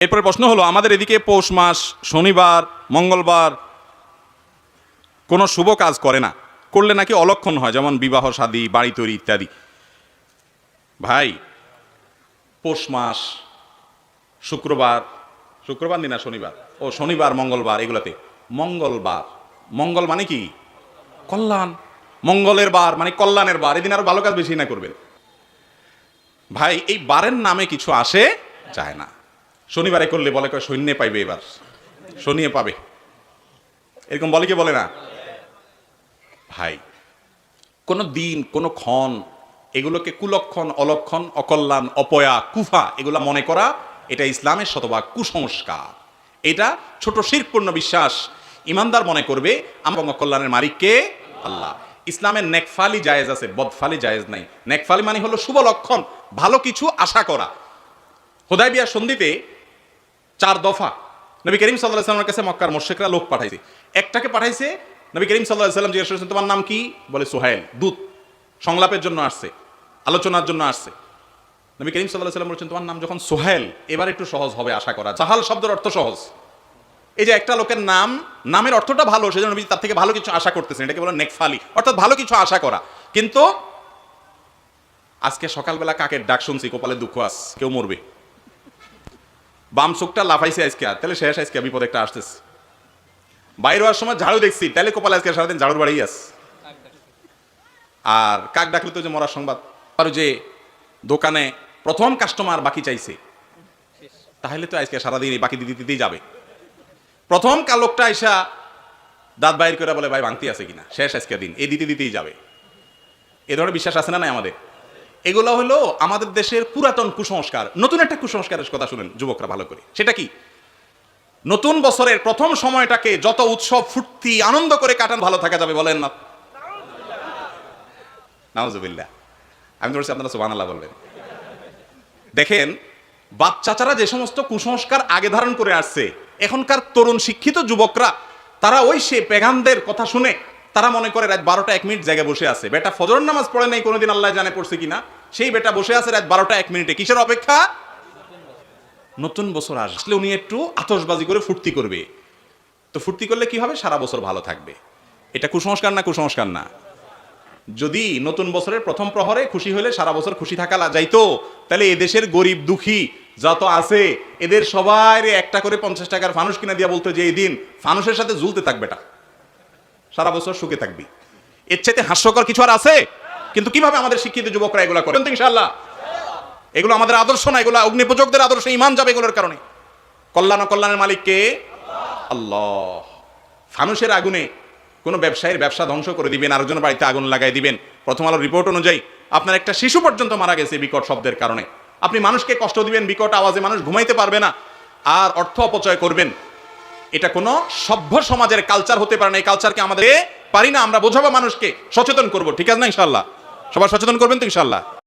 এরপরে প্রশ্ন হলো, আমাদের এদিকে পৌষ মাস, শনিবার, মঙ্গলবার কোনো শুভ কাজ করে না, করলে নাকি অলক্ষণ হয়, যেমন বিবাহ, শাদী, বাড়ি তৈরি ইত্যাদি। ভাই, পৌষ মাস, শুক্রবার দিন না শনিবার, শনিবার মঙ্গলবার, এগুলাতে মঙ্গলবার, মঙ্গল মানে কি? কল্যাণ। মঙ্গলের বার মানে কল্যাণের বার, এদিন আরো ভালো কাজ বেশি না করবেন। ভাই, এই বারের নামে কিছু আসে যায় না। শনিবারে করলে বলে কয় সৈন্য পাইবে, এবার শনিয়ে পাবে, এরকম বলে কি বলে না? ভাই, কোন দিন, কোন ক্ষণ, এগুলোকে কুলক্ষণ, অলক্ষণ, অকল্যাণ, অপয়া, কুফা এগুলা মনে করা, এটা ইসলামের শতভাগ কুসংস্কার। এটা ছোট শিরকপূর্ণ বিশ্বাস। ইমানদার মনে করবে আমার অকল্যাণের মালিককে আল্লাহ। ইসলামের নেকফালি জায়েজ আছে, বদফালি জায়েজ নাই। নেকফালি মানে হলো শুভ লক্ষণ, ভালো কিছু আশা করা। হুদায়বিয়া সন্ধিতে 4 দফা নবী করিম সাল্লাল্লাহু আলাইহি ওয়াসাল্লামের কাছে মক্কার মুশরিকরা লোক পাঠাইছে। একটাকে পাঠাইছে, নবী করিম সাল্লাল্লাহু আলাইহি ওয়াসাল্লাম জিজ্ঞেস করেছেন, তোমার নাম কি? বলে সুহাইল। দূত সংলাপের জন্য আসছে, আলোচনার জন্য আসছে। নবী করিম সাল্লাল্লাহু আলাইহি ওয়াসাল্লাম বলেছেন, তোমার নাম যখন সুহাইল, এবার একটু সহজ হবে আশা করা। সাহাল শব্দের অর্থ সহজ। এই যে একটা লোকের নাম, নামের অর্থটা ভালো, সেজন্য নবী তার থেকে ভালো কিছু আশা করতেছেন, এটাকে বলে নেকফালি, অর্থাৎ ভালো কিছু আশা করা। কিন্তু আজকে সকালবেলা কাকের ডাক শুনছি, কপালে দুঃখ আস, কেউ মরবে, বাম চোখটা লাফাইছে আজকে, তাহলে শেষ, আজকে বিপদ একটা আসতেছে। বাইরে হওয়ার সময় ঝাড়ু দেখছি, তাহলে কপালে আজকে সারাদিন ঝাড়ুর বাড়ি আস। আর কাক ডাকলে তো যে মরার সংবাদ। আর যে দোকানে প্রথম কাস্টমার বাকি চাইছে, তাহলে তো আজকে সারাদিন এই বাকি দিতেই যাবে। প্রথম লোকটা আইসা দাঁত বাইর করে বলে, ভাই ভাঙতি আছে কিনা, শেষ আজকে দিন, এই দিতেই যাবে। এ ধরনের বিশ্বাস আছে না নাই আমাদের? এগুলো হলো আমাদের দেশের পুরাতন কুসংস্কার। নতুন একটা কুসংস্কারের কথা শুনেন যুবকরা ভালো করে। সেটা কি? নতুন বছরের প্রথম সময়টাকে যত উৎসব, ফুর্তি, আনন্দ করে কাটান, ভালো থাকা যাবে, বলেন না? নাউজুবিল্লাহ। আমি তো বলছি আপনারা সুবহানাল্লাহ বলবেন। দেখেন, বাচ্চারা যে সমস্ত কুসংস্কার আগে ধারণ করে আসছে, এখনকার তরুণ শিক্ষিত যুবকরা তারা ওই সে পেগানদের কথা শুনে তারা মনে করে রাত 12টা 1 মিনিট জায়গায় বসে আছে। বেটা ফজর নামাজ পড়ে নাই কোনোদিন, আল্লাহ জানে পড়ছে কিনা, সেই বেটা বসে আছে রাত 12টা 1 মিনিটে। কিসের অপেক্ষা? নতুন বছর আসলে উনি একটু আতশবাজি করে ফুর্তি করবে। তো ফুর্তি করলে কি হবে? সারা বছর ভালো থাকবে। এটা কুসংস্কার না? কুসংস্কার না? যদি নতুন বছরের প্রথম প্রহরে খুশি হলে সারা বছর খুশি থাকা যাইতো, তাহলে এদেশের গরিব দুঃখী যত আছে এদের সবাই একটা করে 50 টাকার ফানুস কিনা দিয়া বলতো যে এই দিন ফানুসের সাথে ঝুলতে থাকবেটা, সারা বছর সুখে থাকবি। এর চাইতে হাস্যকর কিছু আর আছে? কিন্তু কিভাবে আমাদের শিক্ষিত যুবকরা এগুলা করেন? ইনশাআল্লাহ এগুলো আমাদের আদর্শ না, এগুলো অগ্নিপূজকদের আদর্শ। ঈমান যাবে এগুলোর কারণে। কল্যাণ ও কল্যাণের মালিক কে? আল্লাহ। ফানুসের আগুনে কোন ব্যবসায়ীর ব্যবসা ধ্বংস করে দিবেন, আরেকজনের বাড়িতে আগুন লাগাই দিবেন। প্রথম আলোর রিপোর্ট অনুযায়ী আপনার একটা শিশু পর্যন্ত মারা গেছে বিকট শব্দের কারণে। আপনি মানুষকে কষ্ট দিবেন, বিকট আওয়াজে মানুষ ঘুমাইতে পারবে না, আর অর্থ অপচয় করবেন। এটা কোনো সভ্য সমাজের কালচার হতে পারে না। এই কালচারকে আমাদের পারি না, আমরা বোঝাবো, মানুষকে সচেতন করবো। ঠিক আছে না? ইনশাআল্লাহ সবাই সচেতন করবেন তো ইনশাআল্লাহ।